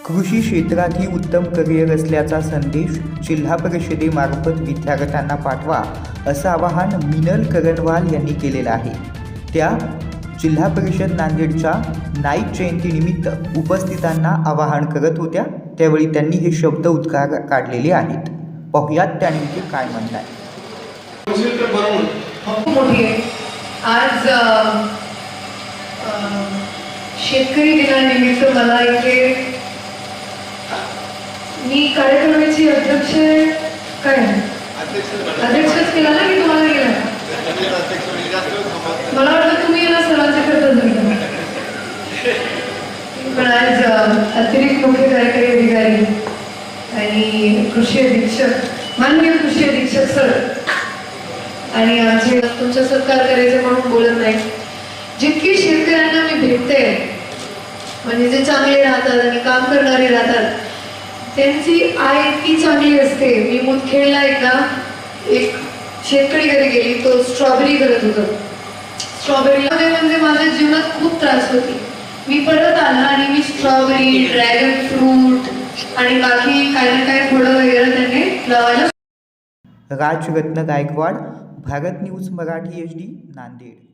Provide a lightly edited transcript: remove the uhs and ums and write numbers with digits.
कृषी क्षेत्रातही उत्तम करिअर असल्याचा संदेश जिल्हा परिषदेमार्फत विद्यार्थ्यांना पाठवा असं आवाहन मिनल करणवाल यांनी केलेलं आहे। त्या जिल्हा परिषद नांदेडच्या नाईक जयंतीनिमित्त उपस्थितांना आवाहन करत होत्या, त्यावेळी त्यांनी हे शब्द उद्गार काढलेले आहेत। पाहुयात त्यानिमित्त काय म्हणतात। आज शेतकरी दिनानिमित्त मला इथे मी कार्यक्रमाची अध्यक्ष अध्यक्षच केला ना की तुम्हाला केला? मला वाटतं तुम्ही याला सर्वांचे करता पण आज अतिरिक्त मुख्य कार्यकारी अधिकारी आणि कृषी अधीक्षक माननीय कृषी अधीक्षक सर आणि आमचे तुमचा सत्कार करायचं म्हणून बोलत नाही। जितकी शेतकऱ्यांना मी भेटते म्हणजे जे चांगले राहतात आणि काम करणारे राहतात त्यांची आय इतकी चांगली असते। मी मुदखेडला एकदा एक शेतकरी घरी गेली, तो स्ट्रॉबेरी करत होता। स्ट्रॉबेरीमध्ये म्हणजे माझ्या जीवनात खूप त्रास होती। मी परत आला आणि मी स्ट्रॉबेरी, ड्रॅगन फ्रूट आणि बाकी काही ना काही फळं वगैरे त्यांनी लावायला। Rajratna Gaikwad, Bharat news Marathi HD, Nanded.